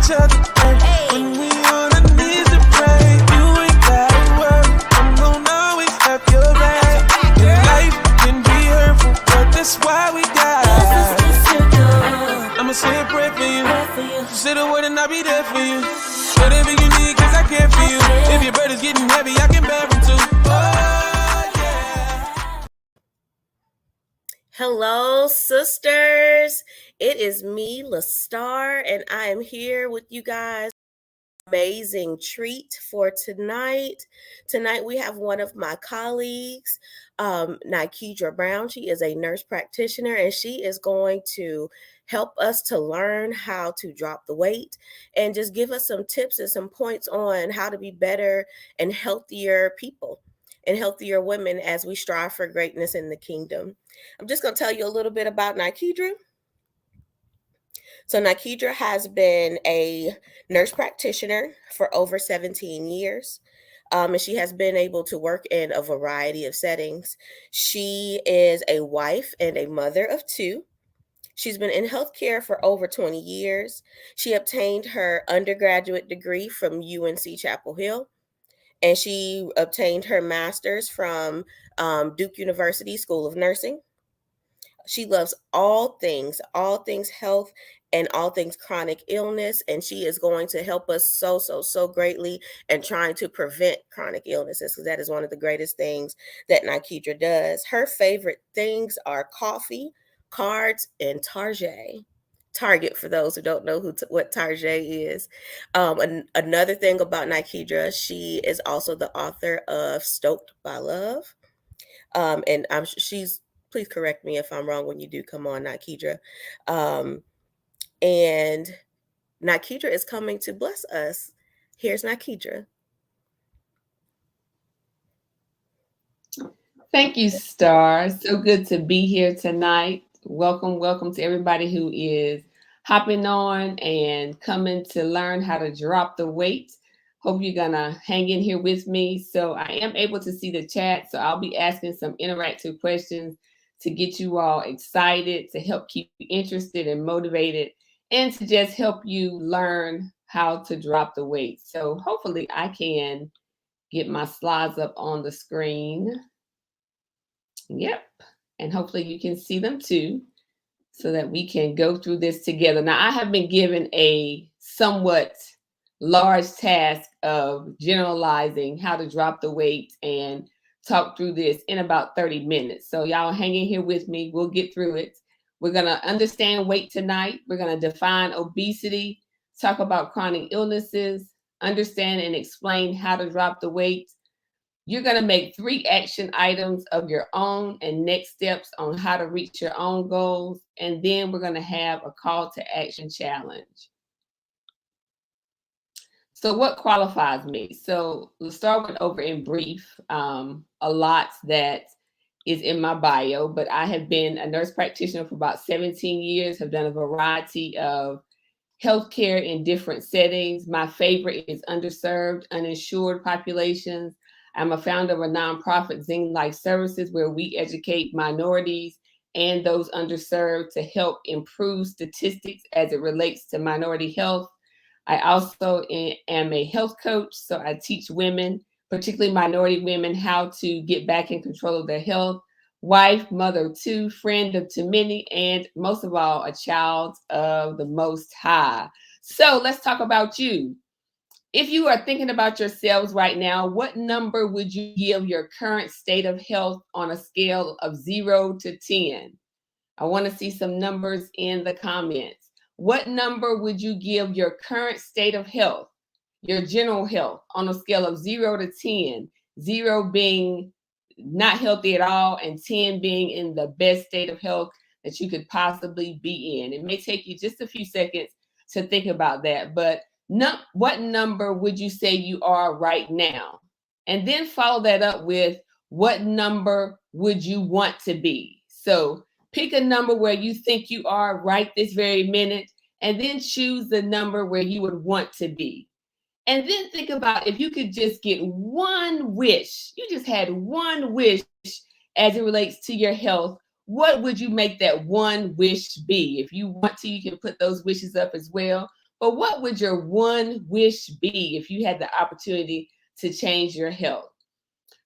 each other. When we on our knees to pray, you ain't gotta worry. I'm gonna always have your back. And life can be hurtful, but that's why we got. I'ma say a prayer for you. Say the word and I'll be there for you. Whatever you need, cause I care for you. If your burden's getting heavy, I can bear them too. Oh, yeah. Hello, sisters. It is me, LaStar, and I am here with you guys. Amazing treat for tonight. Tonight we have one of my colleagues, Nikedra Brown. She is a nurse practitioner, and she is going to help us to learn how to drop the weight and just give us some tips and some points on how to be better and healthier people and healthier women as we strive for greatness in the kingdom. I'm just going to tell you a little bit about Nikedra. So Nikedra has been a nurse practitioner for over 17 years. And she has been able to work in a variety of settings. She is a wife and a mother of two. She's been in healthcare for over 20 years. She obtained her undergraduate degree from UNC Chapel Hill, and she obtained her master's from Duke University School of Nursing. She loves all things health and all things chronic illness. And she is going to help us so greatly in trying to prevent chronic illnesses, because that is one of the greatest things that Nikedra does. Her favorite things are coffee, cards, and Target, for those who don't know what Target is. Another thing about Nikedra, she is also the author of Stoked by Love. And she's, please correct me if I'm wrong when you do come on, Nikedra. And Nikedra is coming to bless us. Here's Nikedra. Thank you, Star. So good to be here tonight. Welcome to everybody who is hopping on and coming to learn how to drop the weight. Hope you're gonna hang in here with me. So I am able to see the chat, so I'll be asking some interactive questions to get you all excited, to help keep you interested and motivated, and to just help you learn how to drop the weight. So hopefully I can get my slides up on the screen. Yep. And hopefully you can see them too, so that we can go through this together. Now, I have been given a somewhat large task of generalizing how to drop the weight and talk through this in about 30 minutes. So y'all hang in here with me. We'll get through it. We're going to understand weight tonight. We're going to define obesity, talk about chronic illnesses, understand and explain how to drop the weight. You're going to make 3 action items of your own and next steps on how to reach your own goals. And then we're going to have a call to action challenge. So what qualifies me? So let's start with over in brief, a lot that is in my bio, but I have been a nurse practitioner for about 17 years, have done a variety of healthcare in different settings. My favorite is underserved, uninsured populations. I'm a founder of a nonprofit, Zing Life Services, where we educate minorities and those underserved to help improve statistics as it relates to minority health. I also am a health coach, so I teach women, particularly minority women, how to get back in control of their health. Wife, mother of 2, friend of too many, and most of all, a child of the Most High. So let's talk about you. If you are thinking about yourselves right now, what number would you give your current state of health on a scale of 0 to 10? I want to see some numbers in the comments. What number would you give your current state of health, your general health, on a scale of 0 to 10? 0 being not healthy at all, and 10 being in the best state of health that you could possibly be in. It may take you just a few seconds to think about that, but what number would you say you are right now? And then follow that up with what number would you want to be? So pick a number where you think you are right this very minute, and then choose the number where you would want to be. And then think about if you could just get one wish, you just had one wish as it relates to your health, what would you make that one wish be? If you want to, you can put those wishes up as well. But what would your one wish be if you had the opportunity to change your health?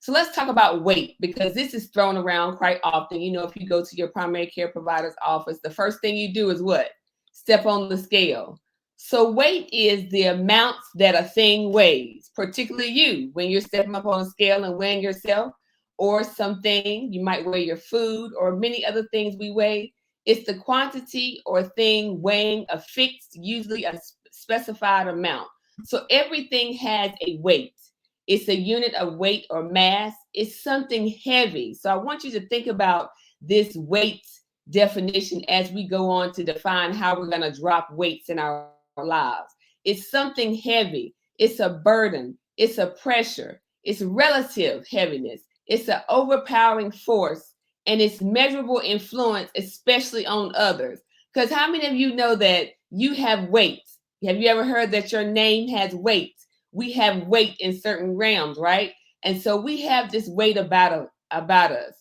So let's talk about weight, because this is thrown around quite often. You know, if you go to your primary care provider's office, the first thing you do is what? Step on the scale. So weight is the amounts that a thing weighs, particularly you, when you're stepping up on a scale and weighing yourself or something. You might weigh your food or many other things we weigh. It's the quantity or thing weighing a fixed, usually a specified amount. So everything has a weight. It's a unit of weight or mass. It's something heavy. So I want you to think about this weight definition as we go on to define how we're going to drop weights in our lives. It's something heavy. It's a burden. It's a pressure. It's relative heaviness. It's an overpowering force, and it's measurable influence, especially on others. Because how many of you know that you have weight? Have you ever heard that your name has weight? We have weight in certain realms, right? And so we have this weight about us.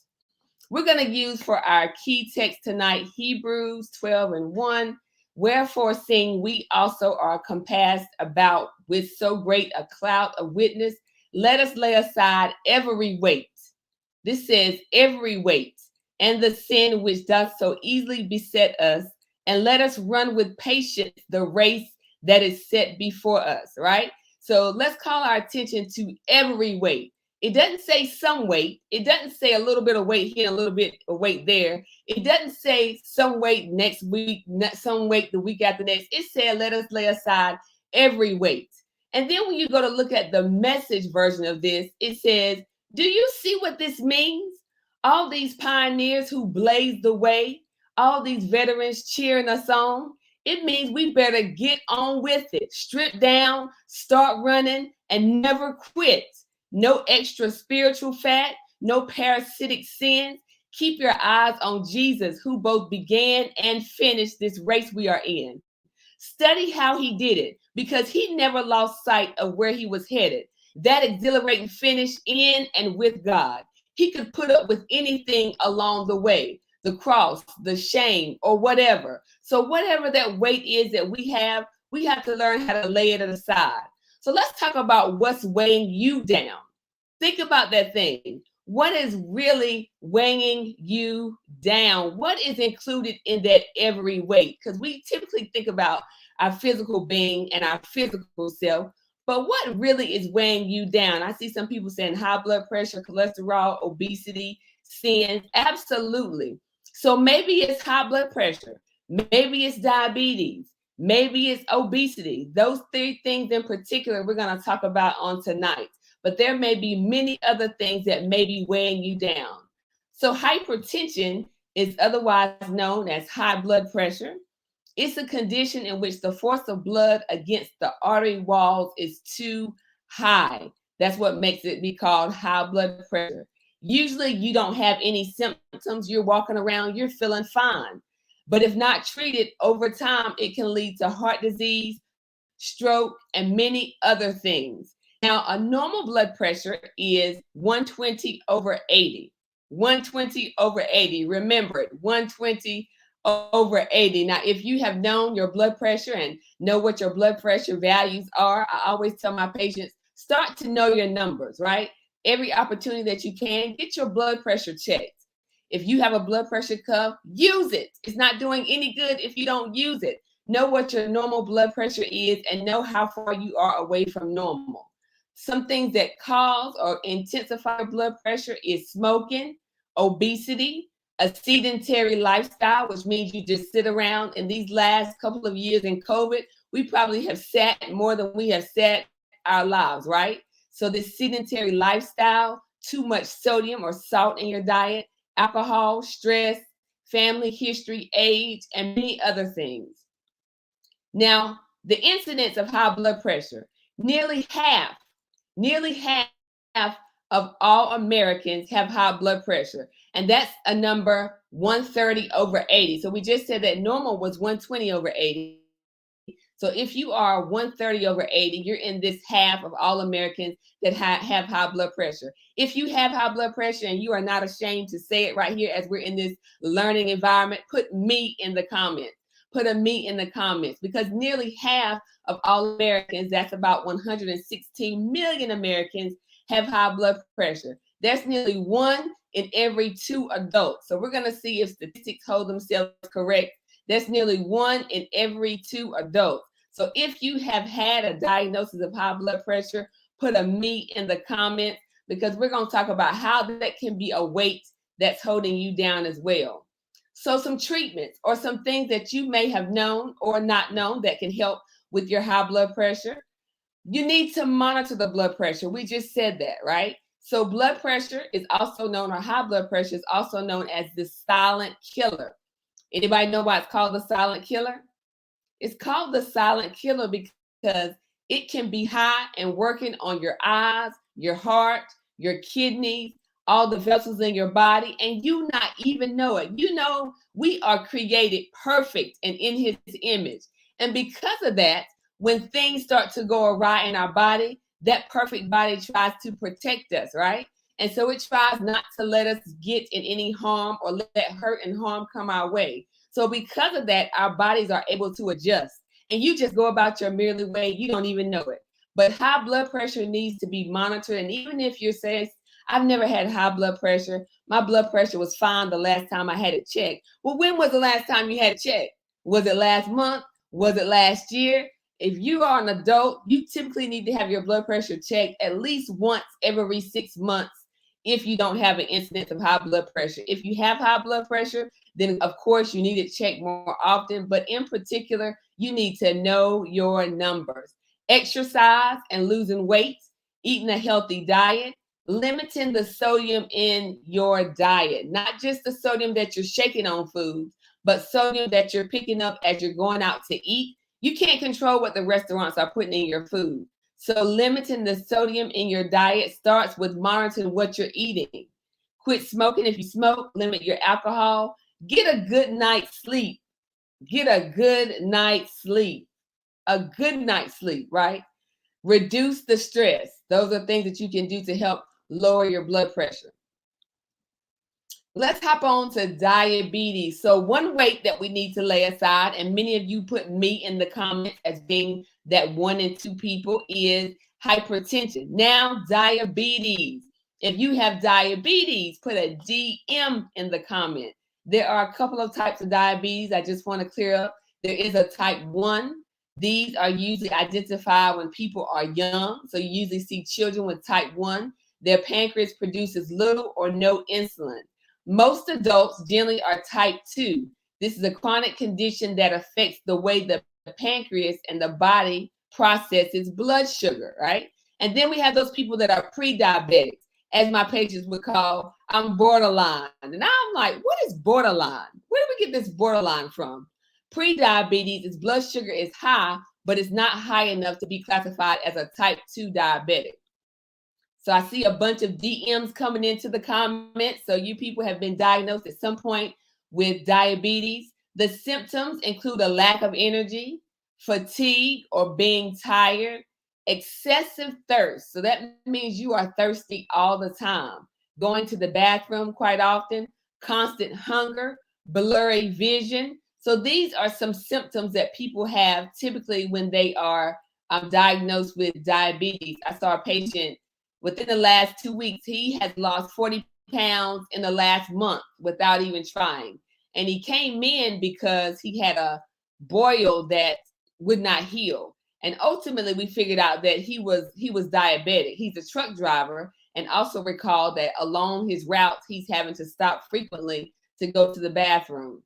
We're going to use for our key text tonight, Hebrews 12:1. Wherefore, seeing we also are compassed about with so great a cloud of witness, let us lay aside every weight. This says every weight and the sin which doth so easily beset us, and let us run with patience the race that is set before us, right? So let's call our attention to every weight. It doesn't say some weight. It doesn't say a little bit of weight here, a little bit of weight there. It doesn't say some weight next week, some weight the week after next. It said, let us lay aside every weight. And then when you go to look at the Message version of this, it says, do you see what this means? All these pioneers who blazed the way, all these veterans cheering us on. It means we better get on with it. Strip down, start running, and never quit. No extra spiritual fat, no parasitic sins. Keep your eyes on Jesus, who both began and finished this race we are in. Study how he did it, because he never lost sight of where he was headed. That exhilarating finish in and with God. He could put up with anything along the way, the cross, the shame, or whatever. So whatever that weight is that we have to learn how to lay it aside. So let's talk about what's weighing you down. Think about that thing. What is really weighing you down? What is included in that every weight? Because we typically think about our physical being and our physical self, but what really is weighing you down? I see some people saying high blood pressure, cholesterol, obesity, sins. Absolutely. So maybe it's high blood pressure. Maybe it's diabetes. Maybe it's obesity. Those three things in particular we're going to talk about on tonight. But there may be many other things that may be weighing you down. So hypertension is otherwise known as high blood pressure. It's a condition in which the force of blood against the artery walls is too high. That's what makes it be called high blood pressure. Usually you don't have any symptoms. You're walking around, you're feeling fine. But if not treated over time, it can lead to heart disease, stroke, and many other things. Now, a normal blood pressure is 120 over 80. 120 over 80. Remember it, 120 over 80. Now, if you have known your blood pressure and know what your blood pressure values are, I always tell my patients, start to know your numbers, right? Every opportunity that you can, get your blood pressure checked. If you have a blood pressure cuff, use it. It's not doing any good if you don't use it. Know what your normal blood pressure is and know how far you are away from normal. Some things that cause or intensify blood pressure is smoking, obesity, a sedentary lifestyle, which means you just sit around. In these last couple of years in COVID, we probably have sat more than we have sat our lives, right? So this sedentary lifestyle, too much sodium or salt in your diet, alcohol, stress, family history, age, and many other things. Now, the incidence of high blood pressure, nearly half of all Americans have high blood pressure. And that's a number 130 over 80. So we just said that normal was 120 over 80. So if you are 130 over 80, you're in this half of all Americans that have high blood pressure. If you have high blood pressure and you are not ashamed to say it right here as we're in this learning environment, put me in the comments. put a me in the comments, because nearly half of all Americans, that's about 116 million Americans, have high blood pressure. That's nearly 1 in every 2 adults. So we're going to see if statistics hold themselves correct. That's nearly 1 in every 2 adults. So if you have had a diagnosis of high blood pressure, put a me in the comments, because we're going to talk about how that can be a weight that's holding you down as well. So some treatments or some things that you may have known or not known that can help with your high blood pressure. You need to monitor the blood pressure. We just said that, right? So blood pressure is also known, or high blood pressure is also known as the silent killer. Anybody know why it's called the silent killer? It's called the silent killer because it can be high and working on your eyes, your heart, your kidneys, all the vessels in your body, and you not even know it. You know, we are created perfect and in his image. And because of that, when things start to go awry in our body, that perfect body tries to protect us, right? And so it tries not to let us get in any harm or let hurt and harm come our way. So because of that, our bodies are able to adjust. And you just go about your merely way, you don't even know it. But high blood pressure needs to be monitored. And even if you're saying, I've never had high blood pressure, my blood pressure was fine the last time I had it checked. Well, when was the last time you had it checked? Was it last month? Was it last year? If you are an adult, you typically need to have your blood pressure checked at least once every 6 months if you don't have an incidence of high blood pressure. If you have high blood pressure, then of course you need it checked more often. But in particular, you need to know your numbers. Exercise and losing weight, eating a healthy diet, limiting the sodium in your diet, not just the sodium that you're shaking on foods, but sodium that you're picking up as you're going out to eat. You can't control what the restaurants are putting in your food. So limiting the sodium in your diet starts with monitoring what you're eating. Quit smoking if you smoke, limit your alcohol, get a good night's sleep. Get a good night's sleep. A good night's sleep, right? Reduce the stress. Those are things that you can do to help lower your blood pressure. Let's hop on to diabetes. So one weight that we need to lay aside, and many of you put me in the comments as being that 1 in 2 people, is hypertension. Now, diabetes. If you have diabetes, put a DM in the comment. There are a couple of types of diabetes. I just want to clear up. There is a type 1. These are usually identified when people are young. So you usually see children with type 1. Their pancreas produces little or no insulin. Most adults generally are type 2. This is a chronic condition that affects the way the pancreas and the body processes blood sugar, right? And then we have those people that are pre-diabetics, as my patients would call, I'm borderline. And I'm like, what is borderline? Where do we get this borderline from? Pre-diabetes is blood sugar is high, but it's not high enough to be classified as a type 2 diabetic. So I see a bunch of DMs coming into the comments. So you people have been diagnosed at some point with diabetes. The symptoms include a lack of energy, fatigue or being tired, excessive thirst. So that means you are thirsty all the time, going to the bathroom quite often, constant hunger, blurry vision. So these are some symptoms that people have typically when they are diagnosed with diabetes. I saw a patient within the last 2 weeks, he has lost 40 pounds in the last month without even trying. And he came in because he had a boil that would not heal. And ultimately, we figured out that he was diabetic. He's a truck driver, and also recall that along his routes, he's having to stop frequently to go to the bathroom.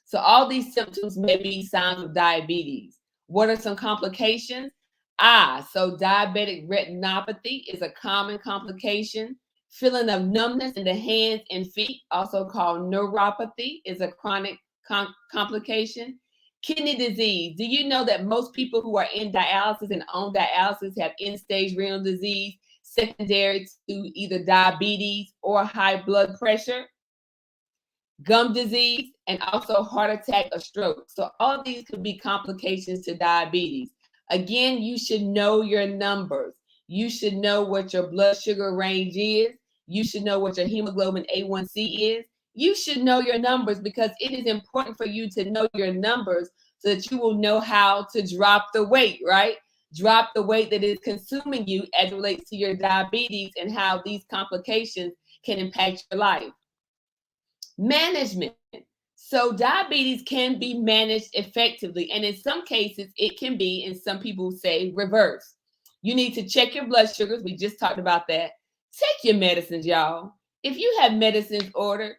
So all these symptoms may be signs of diabetes. What are some complications? So diabetic retinopathy is a common complication. Feeling of numbness in the hands and feet, also called neuropathy, is a chronic complication. Kidney disease. Do you know that most people who are in dialysis and on dialysis have end-stage renal disease secondary to either diabetes or high blood pressure? Gum disease, and also heart attack or stroke. So all these could be complications to diabetes. Again, you should know your numbers. You should know what your blood sugar range is. You should know what your hemoglobin A1C is. You should know your numbers because it is important for you to know your numbers so that you will know how to drop the weight, right? Drop the weight that is consuming you as it relates to your diabetes and how these complications can impact your life. Management. So diabetes can be managed effectively, and in some cases it can be, and some people say, reverse. You need to check your blood sugars. We just talked about that. Take your medicines, y'all. If you have medicines ordered,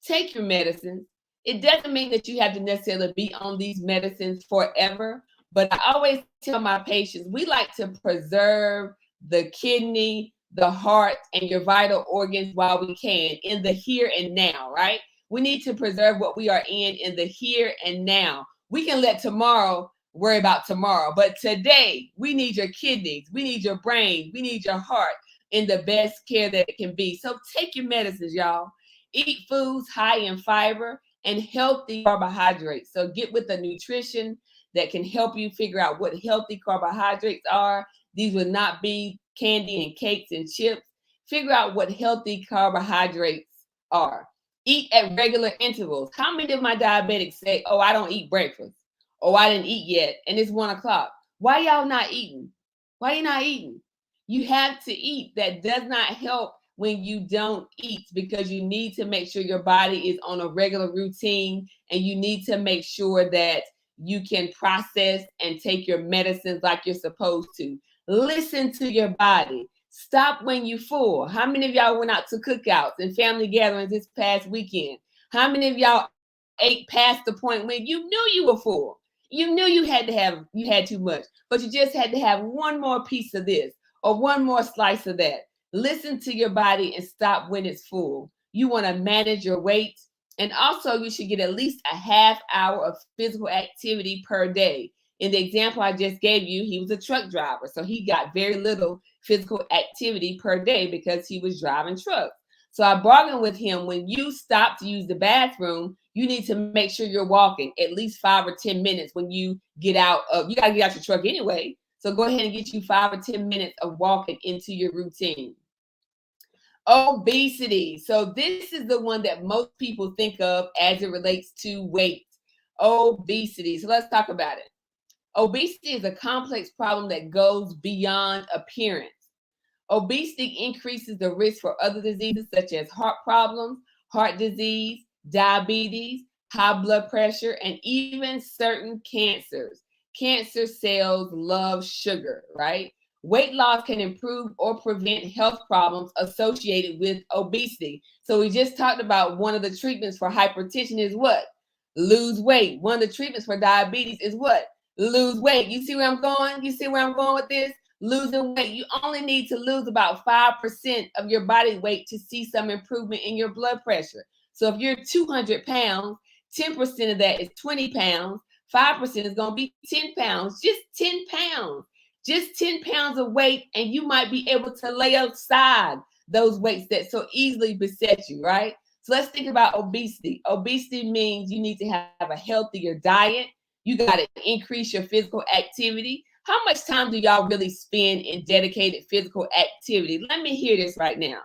take your medicines. It doesn't mean that you have to necessarily be on these medicines forever, but I always tell my patients, we like to preserve the kidney, the heart, and your vital organs while we can in the here and now, right? We need to preserve what we are in the here and now. We can let tomorrow worry about tomorrow, but today we need your kidneys, we need your brain, we need your heart in the best care that it can be. So take your medicines, y'all. Eat foods high in fiber and healthy carbohydrates. So get with a nutrition that can help you figure out what healthy carbohydrates are. These would not be candy and cakes and chips. Figure out what healthy carbohydrates are. Eat at regular intervals. How many of my diabetics say, oh, I don't eat breakfast? Oh, I didn't eat yet, and it's 1 o'clock. Why y'all not eating? Why you not eating? You have to eat. That does not help when you don't eat, because you need to make sure your body is on a regular routine, and you need to make sure that you can process and take your medicines like you're supposed to. Listen to your body. Stop when you're full. How many of y'all went out to cookouts and family gatherings this past weekend? How many of y'all ate past the point when you knew you were full? You knew you had too much, but you just had to have one more piece of this or one more slice of that. Listen to your body and stop when it's full. You want to manage your weight. And also you should get at least a half hour of physical activity per day. In the example I just gave you, he was a truck driver. So he got very little physical activity per day because he was driving trucks. So I bargained with him, when you stop to use the bathroom, you need to make sure you're walking at least 5 or 10 minutes when you get out of, you got to get out your truck anyway. So go ahead and get you 5 or 10 minutes of walking into your routine. Obesity. So this is the one that most people think of as it relates to weight. Obesity. So let's talk about it. Obesity is a complex problem that goes beyond appearance. Obesity increases the risk for other diseases such as heart problems, heart disease, diabetes, high blood pressure, and even certain cancers. Cancer cells love sugar, right? Weight loss can improve or prevent health problems associated with obesity. So we just talked about one of the treatments for hypertension is what? Lose weight. One of the treatments for diabetes is what? Lose weight. You see where I'm going? You see where I'm going with this? Losing weight. You only need to lose about 5% of your body weight to see some improvement in your blood pressure. So if you're 200 pounds, 10% of that is 20 pounds. 5% is going to be 10 pounds. Just 10 pounds. Just 10 pounds of weight, and you might be able to lay aside those weights that so easily beset you, right? So let's think about obesity. Obesity means you need to have a healthier diet. You got to increase your physical activity. How much time do y'all really spend in dedicated physical activity? Let me hear this right now.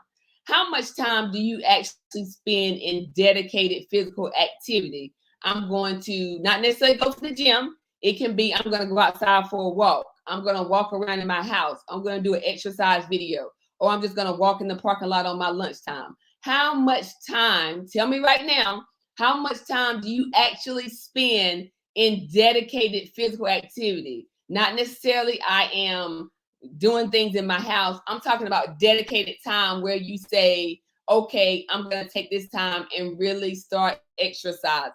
How much time do you actually spend in dedicated physical activity? I'm going to not necessarily go to the gym. It can be, I'm going to go outside for a walk. I'm going to walk around in my house. I'm going to do an exercise video, or I'm just going to walk in the parking lot on my lunchtime. How much time, tell me right now, how much time do you actually spend in dedicated physical activity? Not necessarily I am doing things in my house. I'm talking about dedicated time where you say, okay, I'm going to take this time and really start exercising.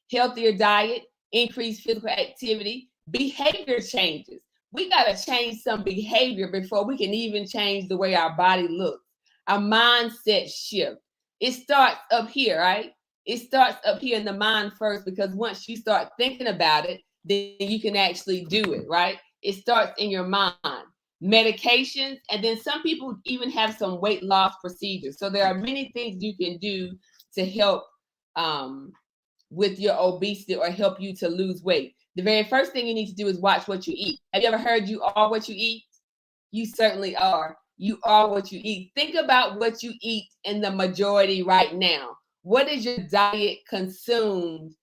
Healthier diet, increased physical activity, behavior changes. We got to change some behavior before we can even change the way our body looks. Our mindset shift. It starts up here, right? It starts up here in the mind first, because once you start thinking about it, then you can actually do it, right? It starts in your mind. Medications, and then some people even have some weight loss procedures. So there are many things you can do to help with your obesity or help you to lose weight. The very first thing you need to do is watch what you eat. Have you ever heard you are what you eat? You certainly are. You are what you eat. Think about what you eat in the majority right now. What is your diet consumed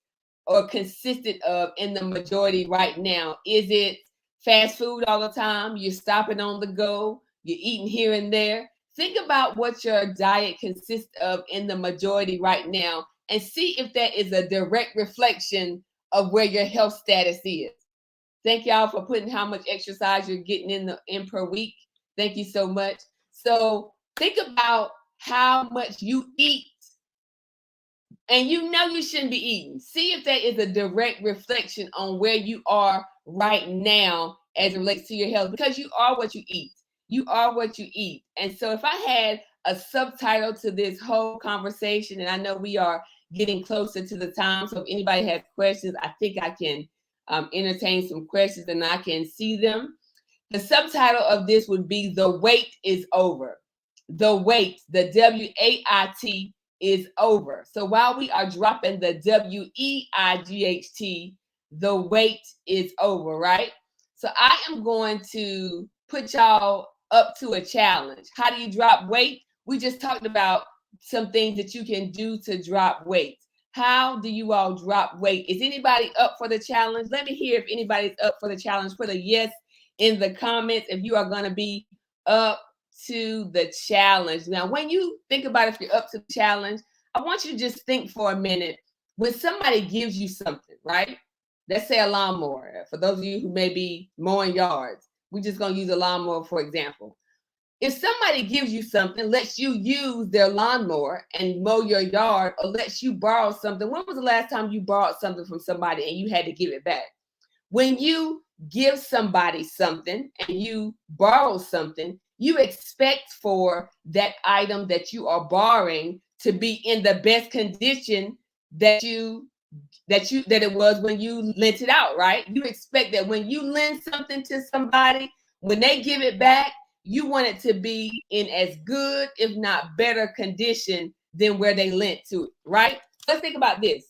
or consistent of in the majority right now? Is it fast food all the time? You're stopping on the go, you're eating here and there. Think about what your diet consists of in the majority right now and see if that is a direct reflection of where your health status is. Thank y'all for putting how much exercise you're getting in per week. Thank you so much. So think about how much you eat, and you know you shouldn't be eating. See if that is a direct reflection on where you are right now as it relates to your health, because you are what you eat. You are what you eat. And so if I had a subtitle to this whole conversation, and I know we are getting closer to the time, so if anybody has questions, I think I can entertain some questions and I can see them. The subtitle of this would be "The Wait is Over." The wait, the WAIT, is over. So while we are dropping the WEIGHT, the wait is over, right? So I am going to put y'all up to a challenge. How do you drop weight? We just talked about some things that you can do to drop weight. How do you all drop weight? Is anybody up for the challenge? Let me hear if anybody's up for the challenge. Put a yes in the comments if you are going to be up to the challenge. Now, when you think about if you're up to the challenge, I want you to just think for a minute. When somebody gives you something, right? Let's say a lawnmower. For those of you who may be mowing yards, we're just going to use a lawnmower for example. If somebody gives you something, lets you use their lawnmower and mow your yard, or lets you borrow something, when was the last time you borrowed something from somebody and you had to give it back? When you give somebody something and you borrow something, you expect for that item that you are borrowing to be in the best condition that it was when you lent it out, right? You expect that when you lend something to somebody, when they give it back, you want it to be in as good, if not better condition than where they lent to it, right? Let's think about this.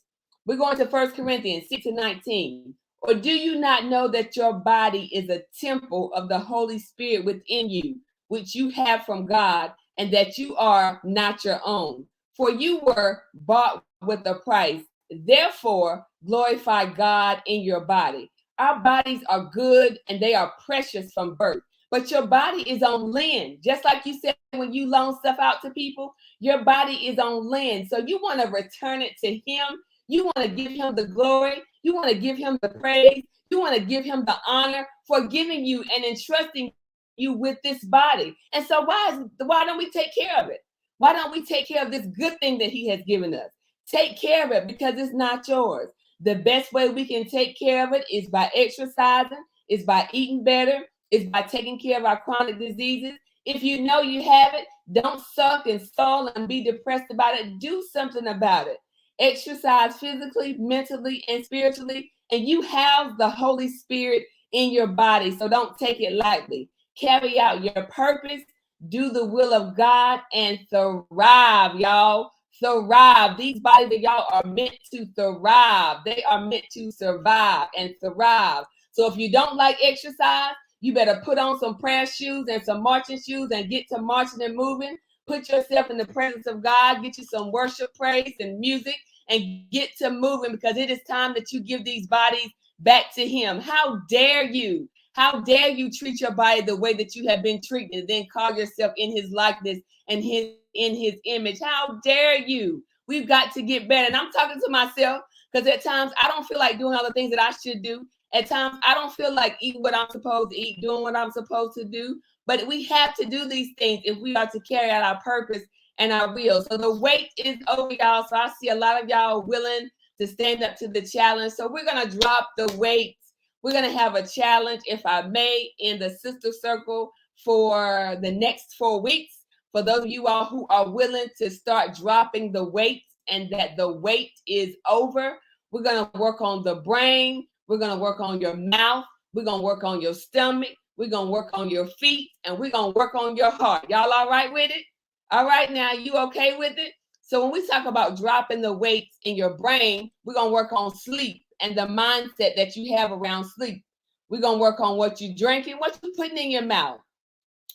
We're going to 1 Corinthians 6:19. Or do you not know that your body is a temple of the Holy Spirit within you, which you have from God, and that you are not your own? For you were bought with a price. Therefore, glorify God in your body. Our bodies are good and they are precious from birth. But your body is on lend. Just like you said when you loan stuff out to people, your body is on lend. So you want to return it to Him. You want to give Him the glory. You want to give Him the praise. You want to give Him the honor for giving you and entrusting you with this body. And so why don't we take care of it? Why don't we take care of this good thing that He has given us? Take care of it because it's not yours. The best way we can take care of it is by exercising, is by eating better, is by taking care of our chronic diseases. If you know you have it, don't suck and stall and be depressed about it. Do something about it. Exercise physically, mentally, and spiritually, and you have the Holy Spirit in your body, so don't take it lightly. Carry out your purpose, do the will of God, and thrive, y'all. Thrive. These bodies of y'all are meant to thrive. They are meant to survive and thrive. So if you don't like exercise, you better put on some prayer shoes and some marching shoes and get to marching and moving. Put yourself in the presence of God. Get you some worship, praise, and music, and get to moving, because it is time that you give these bodies back to Him. How dare you? How dare you treat your body the way that you have been treated and then call yourself in His likeness and in His image? How dare you? We've got to get better. And I'm talking to myself, because at times I don't feel like doing all the things that I should do. At times I don't feel like eating what I'm supposed to eat, doing what I'm supposed to do. But we have to do these things if we are to carry out our purpose and our will. So the wait is over, y'all. So I see a lot of y'all willing to stand up to the challenge. So we're going to drop the weight. We're going to have a challenge, if I may, in the sister circle for the next 4 weeks. For those of you all who are willing to start dropping the weight and that the wait is over, we're going to work on the brain. We're going to work on your mouth. We're going to work on your stomach. We're going to work on your feet. And we're going to work on your heart. Y'all all right with it? All right, now, you okay with it? So when we talk about dropping the weights in your brain, we're going to work on sleep and the mindset that you have around sleep. We're going to work on what you're drinking, what you're putting in your mouth.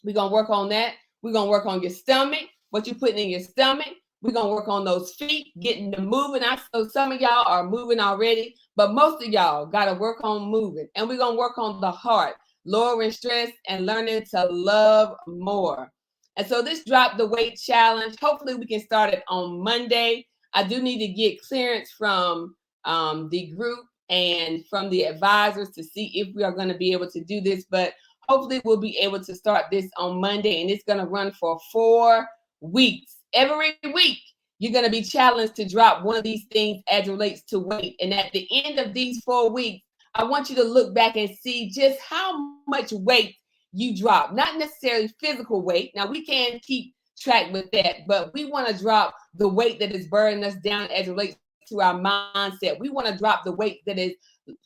We're going to work on that. We're going to work on your stomach, what you're putting in your stomach. We're going to work on those feet, getting them moving. I know some of y'all are moving already, but most of y'all got to work on moving. And we're going to work on the heart, lowering stress and learning to love more. And so this Drop the Weight challenge, hopefully we can start it on Monday. I do need to get clearance from the group and from the advisors to see if we are going to be able to do this. But hopefully we'll be able to start this on Monday, and it's going to run for 4 weeks. Every week, you're going to be challenged to drop one of these things as it relates to weight. And at the end of these 4 weeks, I want you to look back and see just how much weight you drop. Not necessarily physical weight. Now, we can keep track with that, but we want to drop the weight that is burdening us down as it relates to our mindset. We want to drop the weight that is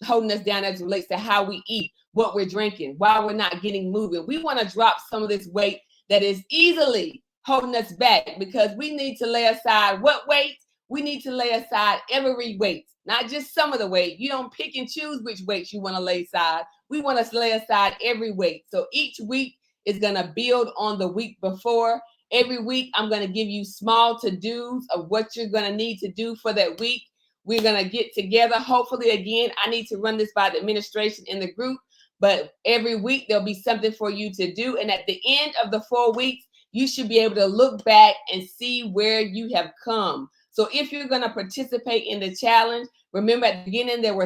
holding us down as it relates to how we eat, what we're drinking, why we're not getting moving. We want to drop some of this weight that is easily holding us back, because we need to lay aside what weight? We need to lay aside every weight, not just some of the weight. You don't pick and choose which weights you want to lay aside. We want to lay aside every weight. So each week is going to build on the week before. Every week, I'm going to give you small to-dos of what you're going to need to do for that week. We're going to get together. Hopefully, again, I need to run this by the administration in the group, but every week there'll be something for you to do. And at the end of the 4 weeks, you should be able to look back and see where you have come. So if you're going to participate in the challenge, remember at the beginning, there were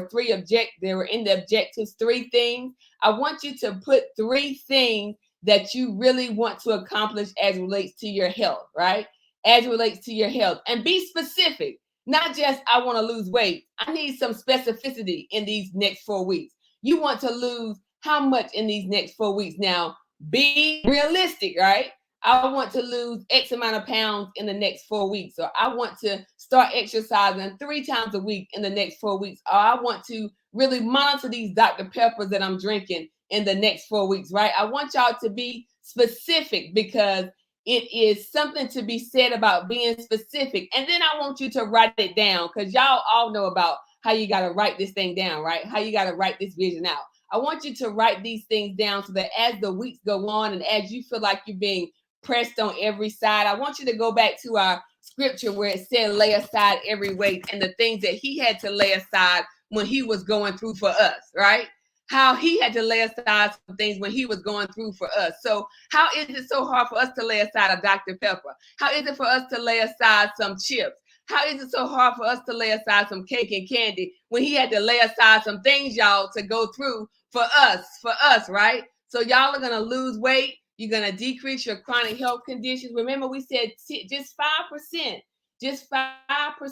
in the objectives 3 things. I want you to put 3 things that you really want to accomplish as it relates to your health, right? As it relates to your health. And be specific, not just, I want to lose weight. I need some specificity in these next 4 weeks. You want to lose how much in these next 4 weeks? Now, be realistic, right? I want to lose X amount of pounds in the next 4 weeks, or I want to start exercising 3 times a week in the next 4 weeks, or I want to really monitor these Dr. Peppers that I'm drinking in the next 4 weeks, right? I want y'all to be specific, because it is something to be said about being specific. And then I want you to write it down, because y'all all know about how you got to write this thing down, right? How you got to write this vision out. I want you to write these things down so that as the weeks go on and as you feel like you're being pressed on every side, I want you to go back to our scripture where it said lay aside every weight, and the things that he had to lay aside when he was going through for us, right? How he had to lay aside some things when he was going through for us. So how is it so hard for us to lay aside a Dr. Pepper? How is it for us to lay aside some chips? How is it so hard for us to lay aside some cake and candy when he had to lay aside some things, y'all, to go through for us, right? So y'all are going to lose weight. You're going to decrease your chronic health conditions. Remember, we said just 5%. Just 5%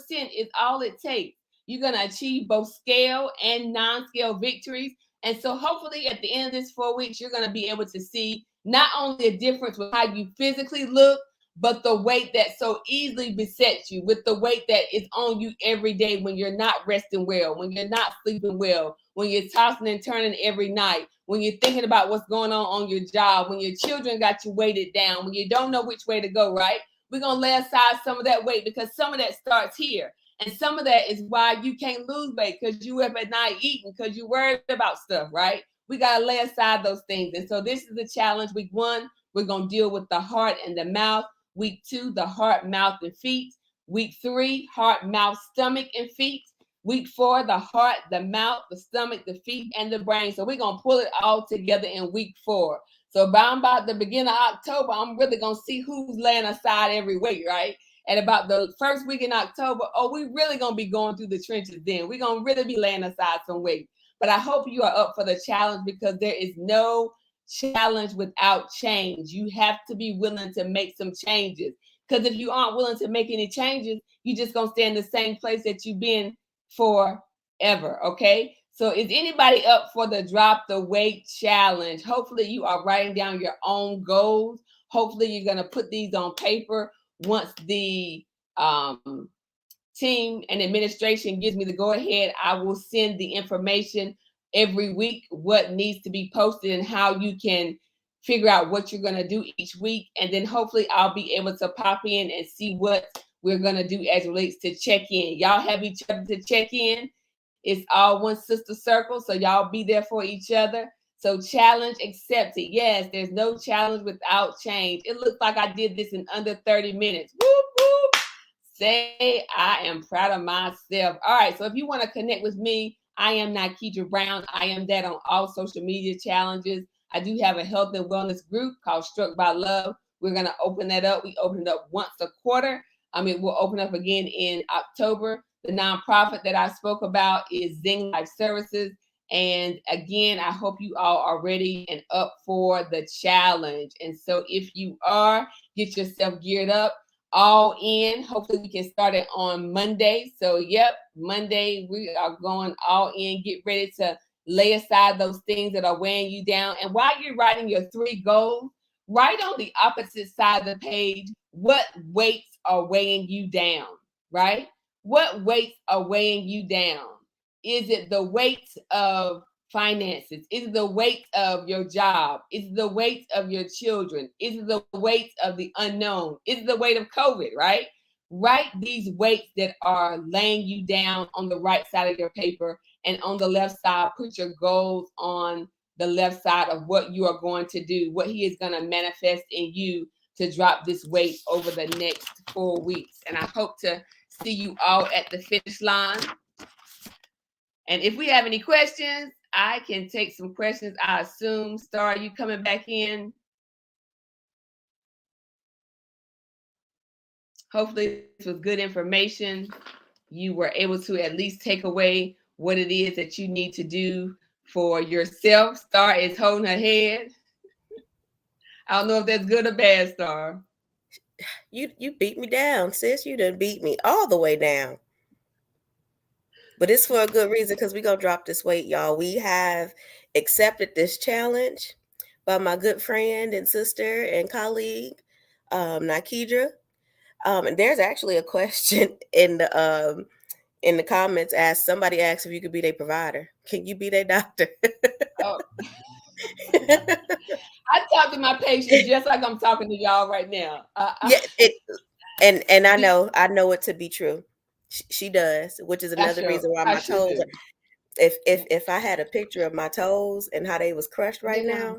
is all it takes. You're going to achieve both scale and non-scale victories. And so hopefully at the end of this 4 weeks, you're going to be able to see not only a difference with how you physically look, but the weight that so easily besets you, with the weight that is on you every day when you're not resting well, when you're not sleeping well, when you're tossing and turning every night, when you're thinking about what's going on your job, when your children got you weighted down, when you don't know which way to go, right? We're going to lay aside some of that weight, because some of that starts here. And some of that is why you can't lose weight, because you up at night eating, because you're worried about stuff, right? We got to lay aside those things. And so this is the challenge. Week 1, we're going to deal with the heart and the mouth. Week 2, the heart, mouth, and feet. Week 3, heart, mouth, stomach, and feet. Week 4, the heart, the mouth, the stomach, the feet, and the brain. So we're going to pull it all together in week 4. So by about the beginning of October, I'm really going to see who's laying aside every weight, right? And about the first week in October, we really going to be going through the trenches then. We're going to really be laying aside some weight. But I hope you are up for the challenge, because there is no challenge without change. You have to be willing to make some changes, because if you aren't willing to make any changes, you're just going to stay in the same place that you've been forever, okay? So is anybody up for the Drop the Weight challenge? Hopefully you are writing down your own goals. Hopefully you're going to put these on paper. Once the team and administration gives me the go ahead, I will send the information every week, what needs to be posted and how you can figure out what you're going to do each week. And then hopefully I'll be able to pop in and see what we're going to do as it relates to check in. Y'all have each other to check in. It's all one sister circle. So y'all be there for each other. So challenge accepted. Yes, there's no challenge without change. It looks like I did this in under 30 minutes. Whoop, whoop. Say I am proud of myself. All right. So if you want to connect with me, I am Nikedra Brown. I am that on all social media challenges. I do have a health and wellness group called Struck by Love. We're going to open that up. We open it up once a quarter. It will open up again in October. The nonprofit that I spoke about is Zing Life Services. And again, I hope you all are ready and up for the challenge. And so if you are, get yourself geared up, all in. Hopefully we can start it on Monday. So yep, Monday we are going all in. Get ready to lay aside those things that are weighing you down. And while you're writing your 3 goals, write on the opposite side of the page what weights are weighing you down, right? What weights are weighing you down? Is it the weight of finances? Is it the weight of your job? Is it the weight of your children? Is it the weight of the unknown? Is it the weight of COVID, right? Write these weights that are laying you down on the right side of your paper, and on the left side, put your goals on the left side of what you are going to do, what he is going to manifest in you to drop this weight over the next 4 weeks. And I hope to see you all at the finish line. And if we have any questions, I can take some questions. I assume, Star, are you coming back in? Hopefully this was good information. You were able to at least take away what it is that you need to do for yourself. Star is holding her head. I don't know if that's good or bad, Star. You beat me down, sis. You done beat me all the way down. But it's for a good reason, because we're going to drop this weight, y'all. We have accepted this challenge by my good friend and sister and colleague, Nikedra. And there's actually a question in the comments. Somebody asked if you could be their provider. Can you be their doctor? Oh. I talk to my patients just like I'm talking to y'all right now. Yeah, and I know it to be true. She does, which is another reason why my toes. If I had a picture of my toes and how they was crushed right now.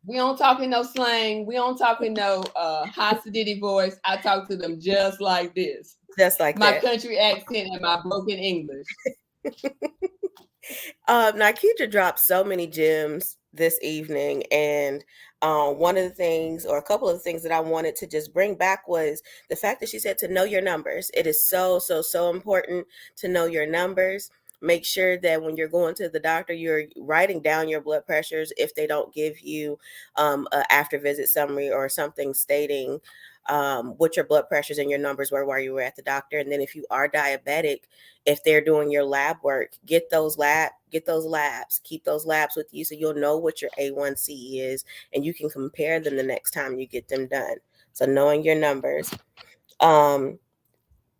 We don't talk in no slang. We don't talk in no high sedity voice. I talk to them just like this. Just like my that. Country accent and my broken English. Nikedra dropped so many gems this evening, and one of the things, or a couple of the things that I wanted to just bring back, was the fact that she said to know your numbers. It is so important to know your numbers. Make sure that when you're going to the doctor, you're writing down your blood pressures if they don't give you an after visit summary or something stating what your blood pressures and your numbers were while you were at the doctor. And then if you are diabetic, if they're doing your lab work, get those labs, keep those labs with you so you'll know what your A1C is and you can compare them the next time you get them done. So knowing your numbers.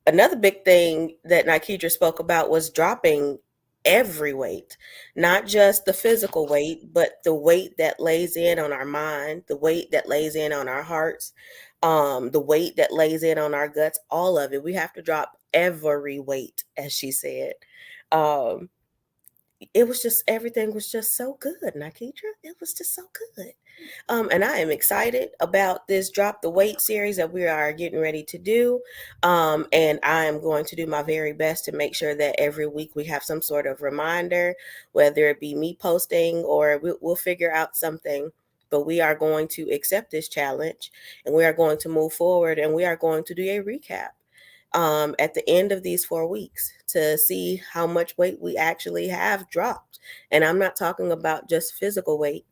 Another big thing that Nikedra spoke about was dropping every weight, not just the physical weight, but the weight that lays in on our mind, the weight that lays in on our hearts, the weight that lays in on our guts, all of it. We have to drop every weight, as she said. It was just, everything was just so good, Nikedra. It was just so good. And I am excited about this Drop the Weight series that we are getting ready to do. And I am going to do my very best to make sure that every week we have some sort of reminder, whether it be me posting or we'll figure out something. But we are going to accept this challenge and we are going to move forward, and we are going to do a recap at the end of these 4 weeks to see how much weight we actually have dropped. And I'm not talking about just physical weight.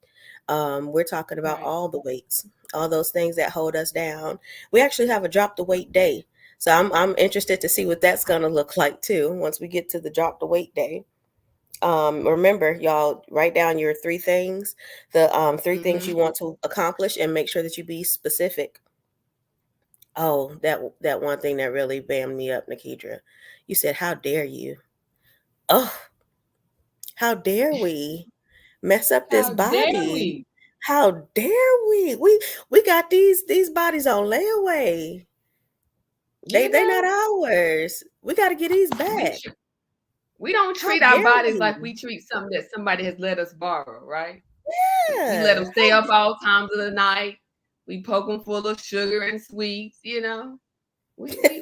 We're talking about all the weights, all those things that hold us down. We actually have a drop the weight day. So I'm interested to see what that's going to look like too, once we get to the drop the weight day. Remember, y'all, write down your 3 things, the 3 things you want to accomplish, and make sure that you be specific. Oh, that one thing that really bammed me up, Nikedra. You said, "How dare you?" Oh, how dare we mess up this body? How dare we? We got these bodies on layaway. They not ours. We got to get these back. We don't treat our bodies like we treat something that somebody has let us borrow, right? Yeah. We let them stay up all times of the night. We poke them full of sugar and sweets, you know.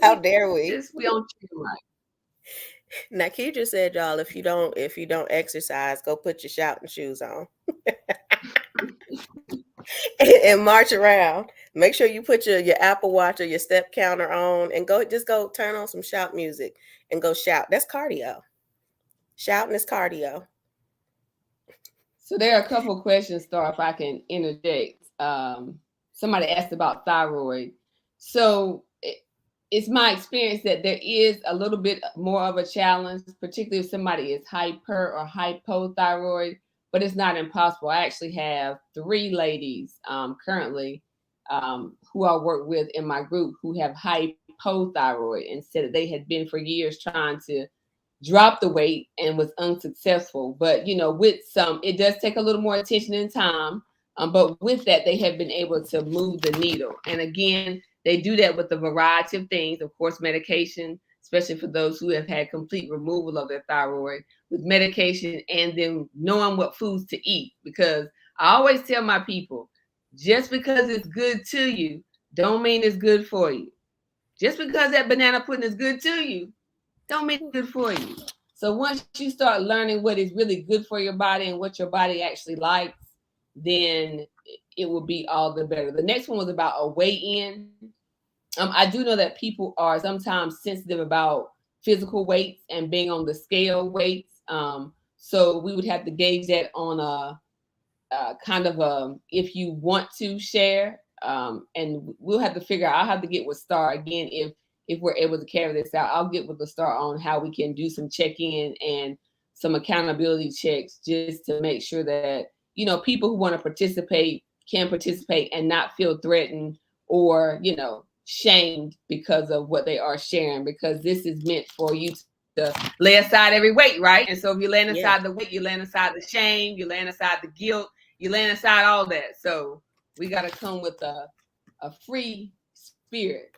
How dare we? we don't treat them right. Now, Kedra said, y'all, if you don't exercise, go put your shouting shoes on and march around. Make sure you put your Apple Watch or your step counter on and go turn on some shout music and go shout. That's cardio. Shouting is cardio. So there are a couple of questions, Star, if I can interject. Somebody asked about thyroid. So it's my experience that there is a little bit more of a challenge, particularly if somebody is hyper or hypothyroid, but it's not impossible. I actually have 3 ladies currently who I work with in my group who have hypothyroid and said that they had been for years trying to drop the weight and was unsuccessful. But with some, it does take a little more attention and time. But with that, they have been able to move the needle. And again, they do that with a variety of things. Of course, medication, especially for those who have had complete removal of their thyroid, with medication, and then knowing what foods to eat. Because I always tell my people, just because it's good to you, don't mean it's good for you. Just because that banana pudding is good to you, don't mean it's good for you. So once you start learning what is really good for your body and what your body actually likes, then it will be all the better. The next one was about a weigh-in. I do know that people are sometimes sensitive about physical weights and being on the scale weights. So we would have to gauge that on a kind of if you want to share, and we'll have to figure out. I'll have to get with Star again if we're able to carry this out. I'll get with the Star on how we can do some check-in and some accountability checks just to make sure that people who want to participate can participate and not feel threatened or shamed because of what they are sharing, because this is meant for you to lay aside every weight, right? And so if you're laying aside the weight, you're laying aside the shame, you're laying aside the guilt, you're laying aside all that. So we got to come with a free spirit.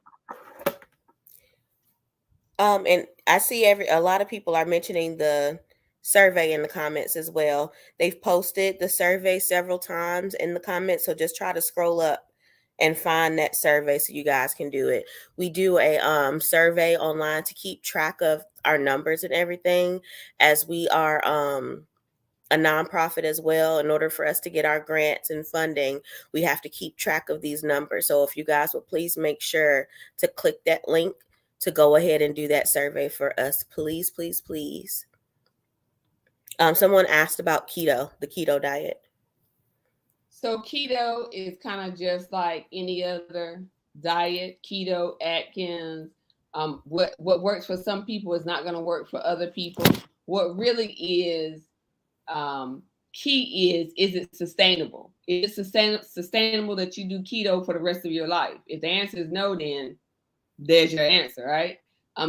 And I see a lot of people are mentioning the survey in the comments as well. They've posted the survey several times in the comments, so just try to scroll up and find that survey so you guys can do it. We do a survey online to keep track of our numbers and everything, as we are a nonprofit as well. In order for us to get our grants and funding, we have to keep track of these numbers. So if you guys would please make sure to click that link to go ahead and do that survey for us, please, please, please. Someone asked about the keto diet. So keto is kind of just like any other diet. Keto, Atkins, what works for some people is not going to work for other people. What really is key is it sustainable? Is it sustainable that you do keto for the rest of your life? If the answer is no, then there's your answer, right?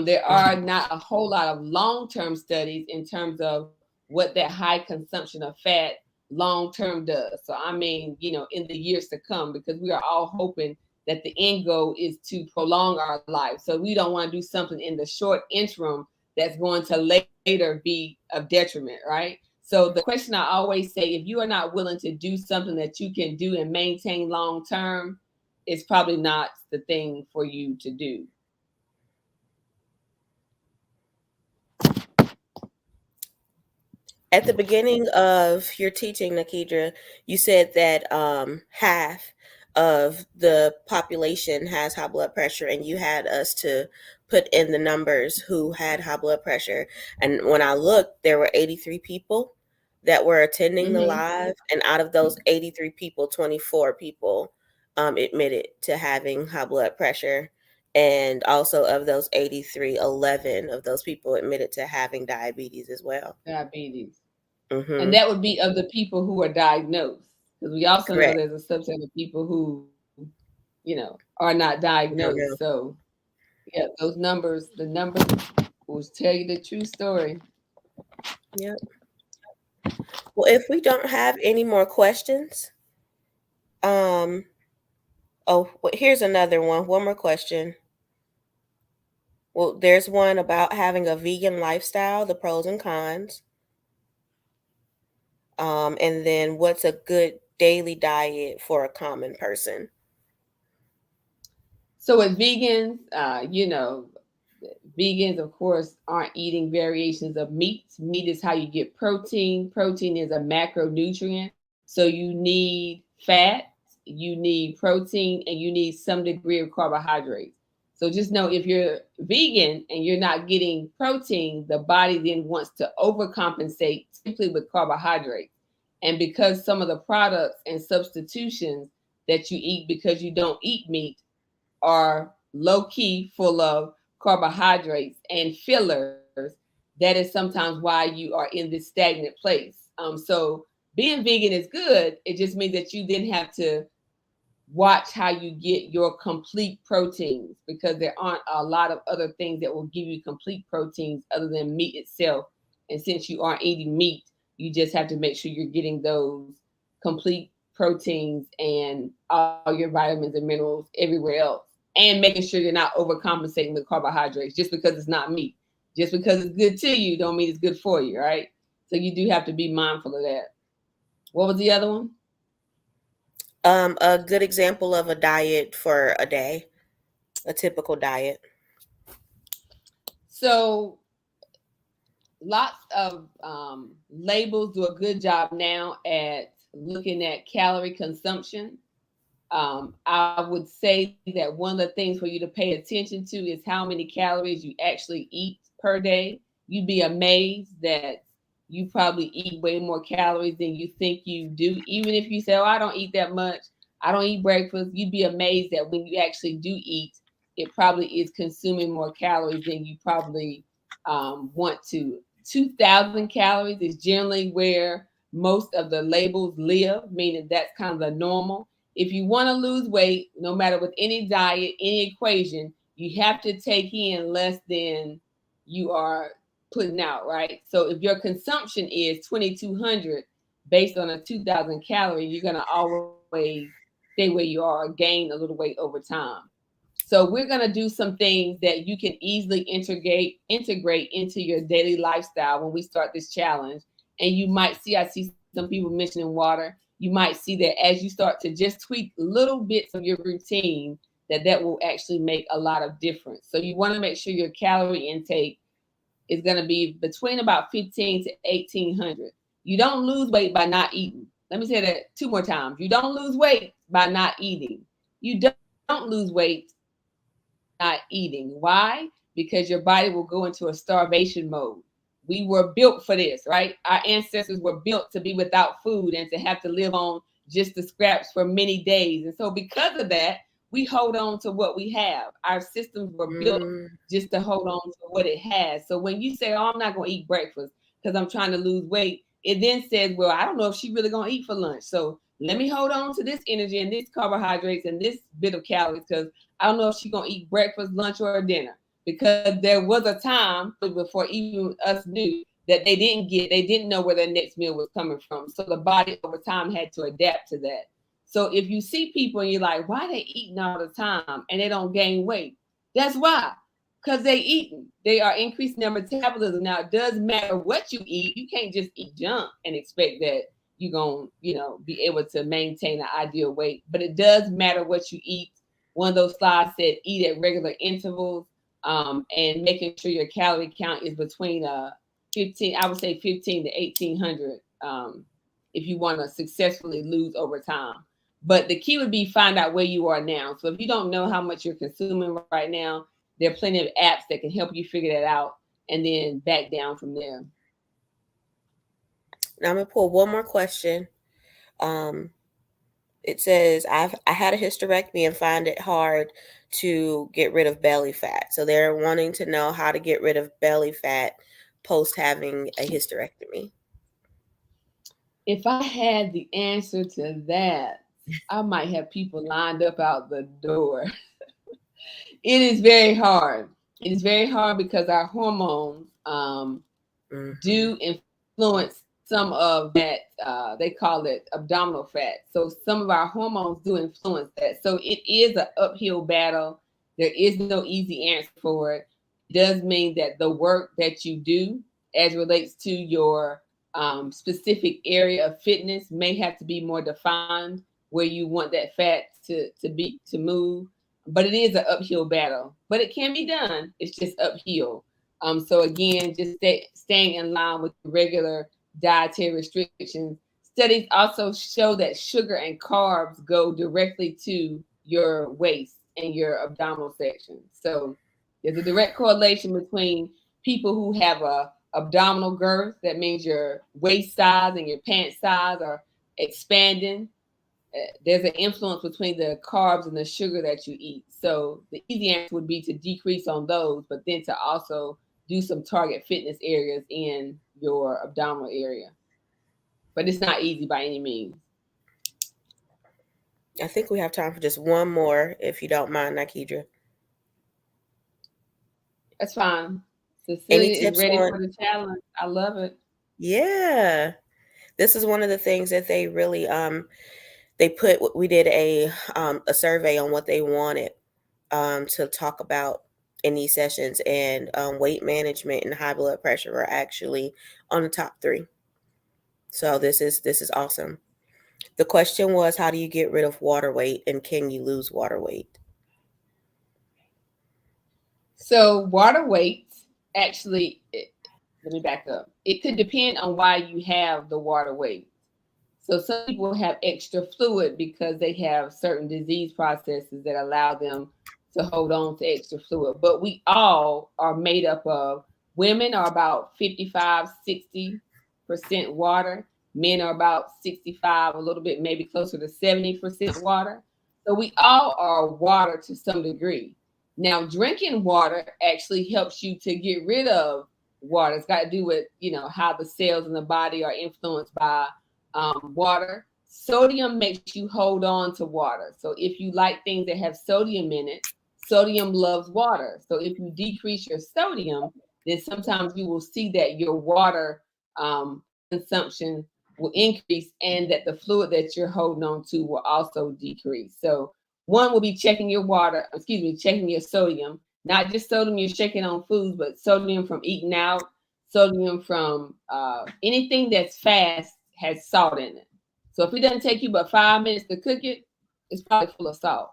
There are not a whole lot of long-term studies in terms of what that high consumption of fat long-term does. So I mean, in the years to come, because we are all hoping that the end goal is to prolong our life. So we don't want to do something in the short interim that's going to later be of detriment, right? So the question I always say, if you are not willing to do something that you can do and maintain long-term, it's probably not the thing for you to do. At the beginning of your teaching, Nakidra, you said that half of the population has high blood pressure, and you had us to put in the numbers who had high blood pressure. And when I looked, there were 83 people that were attending the live, and out of those 83 people, 24 people admitted to having high blood pressure. And also of those 83, 11 of those people admitted to having diabetes as well. Diabetes. Mm-hmm. And that would be of the people who are diagnosed. Because we also Correct. know there's a subset of people who, are not diagnosed. So, yeah, the numbers will tell you the true story. Yep. Well, if we don't have any more questions, here's another one. One more question. Well, there's one about having a vegan lifestyle, the pros and cons. And then what's a good daily diet for a common person? So with vegans, vegans, of course, aren't eating variations of meat. Meat is how you get protein. Protein is a macronutrient. So you need fat, you need protein, and you need some degree of carbohydrates. So just know if you're vegan and you're not getting protein, the body then wants to overcompensate simply with carbohydrates. And because some of the products and substitutions that you eat because you don't eat meat are low key full of carbohydrates and fillers, that is sometimes why you are in this stagnant place. So being vegan is good. It just means that you then have to watch how you get your complete proteins, because there aren't a lot of other things that will give you complete proteins other than meat itself. And since you aren't eating meat, you just have to make sure you're getting those complete proteins and all your vitamins and minerals everywhere else, and making sure you're not overcompensating with carbohydrates just because it's not meat. Just because it's good to you don't mean it's good for you, right? So you do have to be mindful of that. What was the other one? A good example of a diet for a day, a typical diet. So lots of labels do a good job now at looking at calorie consumption. I would say that one of the things for you to pay attention to is how many calories you actually eat per day. You'd be amazed that you probably eat way more calories than you think you do. Even if you say, oh, I don't eat that much, I don't eat breakfast, you'd be amazed that when you actually do eat, it probably is consuming more calories than you probably want to. 2,000 calories is generally where most of the labels live, meaning that's kind of the normal. If you want to lose weight, no matter with any diet, any equation, you have to take in less than you are putting out, right? So if your consumption is 2,200 based on a 2,000 calorie, you're going to always stay where you are, gain a little weight over time. So we're going to do some things that you can easily integrate into your daily lifestyle when we start this challenge. And you might see, I see some people mentioning water. You might see that as you start to just tweak little bits of your routine, that will actually make a lot of difference. So you want to make sure your calorie intake is going to be between about 15 to 1,800. You don't lose weight by not eating. Let me say that 2 more times. You don't lose weight by not eating. You don't lose weight not eating. Why? Because your body will go into a starvation mode. We were built for this, right? Our ancestors were built to be without food and to have to live on just the scraps for many days. And so because of that, we hold on to what we have. Our systems were built just to hold on to what it has. So when you say, oh, I'm not going to eat breakfast because I'm trying to lose weight, it then says, well, I don't know if she's really going to eat for lunch. So let me hold on to this energy and this carbohydrates and this bit of calories, because I don't know if she's going to eat breakfast, lunch, or dinner. Because there was a time before even us knew that they didn't know where their next meal was coming from. So the body over time had to adapt to that. So if you see people and you're like, why are they eating all the time and they don't gain weight? That's why. Because they eating. They are increasing their metabolism. Now, it does matter what you eat. You can't just eat junk and expect that you're going to, be able to maintain an ideal weight. But it does matter what you eat. One of those slides said eat at regular intervals, and making sure your calorie count is between 15, I would say 15 to 1,800, if you want to successfully lose over time. But the key would be find out where you are now. So if you don't know how much you're consuming right now, there are plenty of apps that can help you figure that out and then back down from there. Now I'm gonna pull one more question. It says I had a hysterectomy and find it hard to get rid of belly fat. So they're wanting to know how to get rid of belly fat post having a hysterectomy. If I had the answer to that, I might have people lined up out the door. It is very hard. It is very hard because our hormones do influence some of that. They call it abdominal fat. So some of our hormones do influence that. So it is an uphill battle. There is no easy answer for it. It does mean that the work that you do as relates to your specific area of fitness may have to be more defined, where you want that fat to move. but it is an uphill battle. But it can be done. It's just uphill. So again, just staying in line with regular dietary restrictions. Studies also show that sugar and carbs go directly to your waist and your abdominal section. So there's a direct correlation between people who have a abdominal girth, that means your waist size and your pant size are expanding. There's an influence between the carbs and the sugar that you eat. So the easy answer would be to decrease on those, but then to also do some target fitness areas in your abdominal area. But it's not easy by any means. I think we have time for just one more, if you don't mind, Nikidra. That's fine. Any Cecilia is tips ready on? for the challenge. I love it. Yeah, this is one of the things that they really they put. We did a survey on what they wanted to talk about in these sessions, and weight management and high blood pressure were actually on the top 3. So this is awesome. The question was, how do you get rid of water weight, and can you lose water weight? So water weight, actually, let me back up. It could depend on why you have the water weight. So some people have extra fluid because they have certain disease processes that allow them to hold on to extra fluid. But we all are made up of, women are about 55, 60% water. Men are about 65, a little bit, maybe closer to 70% water. So we all are water to some degree. Now, drinking water actually helps you to get rid of water. It's got to do with, how the cells in the body are influenced by water. Sodium makes you hold on to water. So if you like things that have sodium in it, sodium loves water. So if you decrease your sodium, then sometimes you will see that your water consumption will increase, and that the fluid that you're holding on to will also decrease. So one will be checking your sodium, not just sodium you're checking on foods, but sodium from eating out, sodium from anything that's fast has salt in it. So if it doesn't take you but 5 minutes to cook it, it's probably full of salt.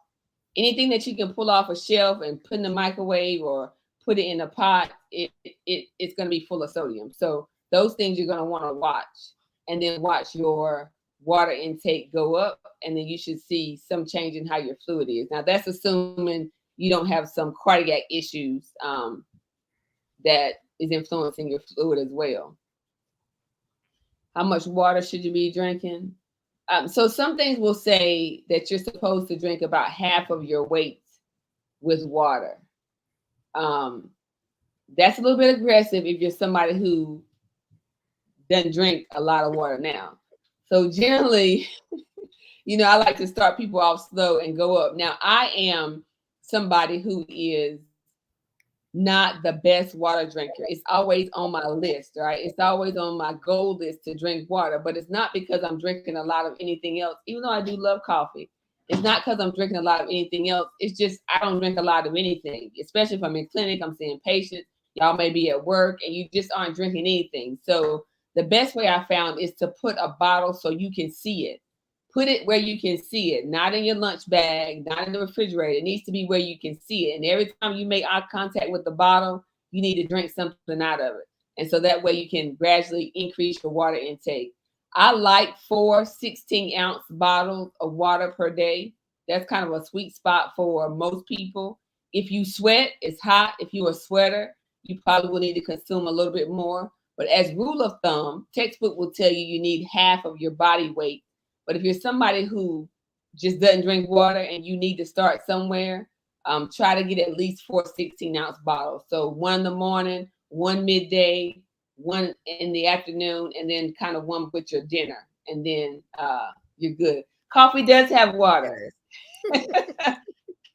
Anything that you can pull off a shelf and put in the microwave or put it in a pot, it's going to be full of sodium. So those things you're going to want to watch, and then watch your water intake go up, and then you should see some change in how your fluid is. Now that's assuming you don't have some cardiac issues that is influencing your fluid as well. How much water should you be drinking? So some things will say that you're supposed to drink about half of your weight with water. That's a little bit aggressive if you're somebody who doesn't drink a lot of water now. So generally, I like to start people off slow and go up. Now, I am somebody who is not the best water drinker. It's always on my list, right? It's always on my goal list to drink water, but it's not because I'm drinking a lot of anything else, even though I do love coffee. It's not because I'm drinking a lot of anything else. It's just I don't drink a lot of anything, especially if I'm in clinic, I'm seeing patients. Y'all may be at work and you just aren't drinking anything. So the best way I found is to put a bottle so you can see it. Put it where you can see it, not in your lunch bag, not in the refrigerator. It needs to be where you can see it. And every time you make eye contact with the bottle, you need to drink something out of it. And so that way you can gradually increase your water intake. I like 4 16-ounce bottles of water per day. That's kind of a sweet spot for most people. If you sweat, it's hot. If you're a sweater, you probably will need to consume a little bit more. But as rule of thumb, textbook will tell you need half of your body weight. But if you're somebody who just doesn't drink water and you need to start somewhere, try to get at least 4 16-ounce bottles. So 1 in the morning, 1 midday, 1 in the afternoon, and then kind of 1 with your dinner. And then you're good. Coffee does have water.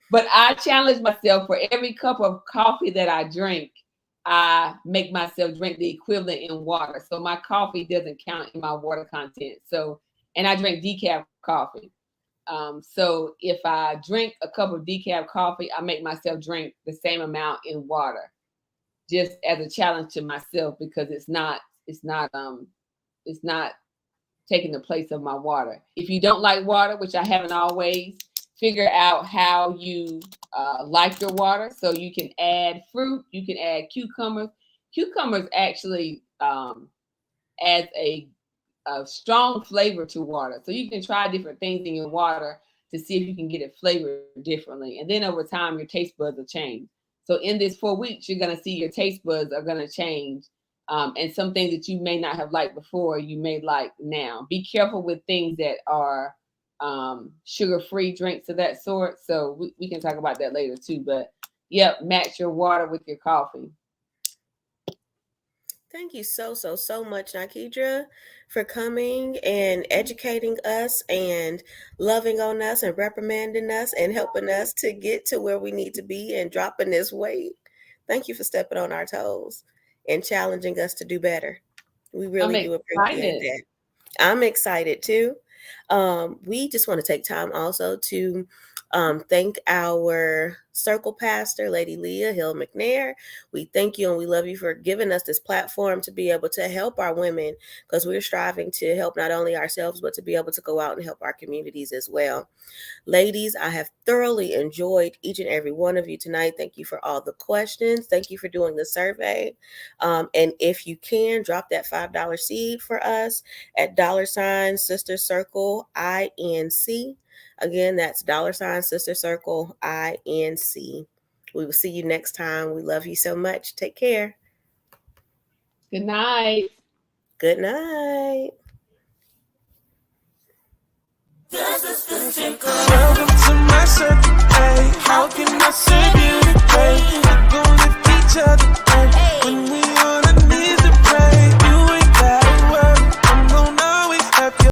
But I challenge myself, for every cup of coffee that I drink, I make myself drink the equivalent in water. So my coffee doesn't count in my water content. And I drink decaf coffee. So if I drink a cup of decaf coffee, I make myself drink the same amount in water, just as a challenge to myself, because it's not taking the place of my water. If you don't like water, which I haven't always, figure out how you like your water. So you can add fruit, you can add cucumbers. Cucumbers actually adds a strong flavor to water. So you can try different things in your water to see if you can get it flavored differently. And then over time, your taste buds will change. So in this 4 weeks, you're going to see your taste buds are going to change. And some things that you may not have liked before, you may like now. Be careful with things that are sugar-free drinks of that sort. So we can talk about that later too. But yep, match your water with your coffee. Thank you so much, Nikidra, for coming and educating us and loving on us and reprimanding us and helping us to get to where we need to be and dropping this weight. Thank you for stepping on our toes and challenging us to do better. We really do appreciate that. I'm excited too. We just want to take time also to thank our circle pastor, Lady Leah Hill McNair. We thank you and we love you for giving us this platform to be able to help our women, because we're striving to help not only ourselves, but to be able to go out and help our communities as well. Ladies, I have thoroughly enjoyed each and every one of you tonight. Thank you for all the questions. Thank you for doing the survey. And if you can, drop that $5 seed for us at $ Sister Circle INC. Again, that's $ Sister Circle INC. We will see you next time. We love you so much. Take care. Good night. Good night. Welcome to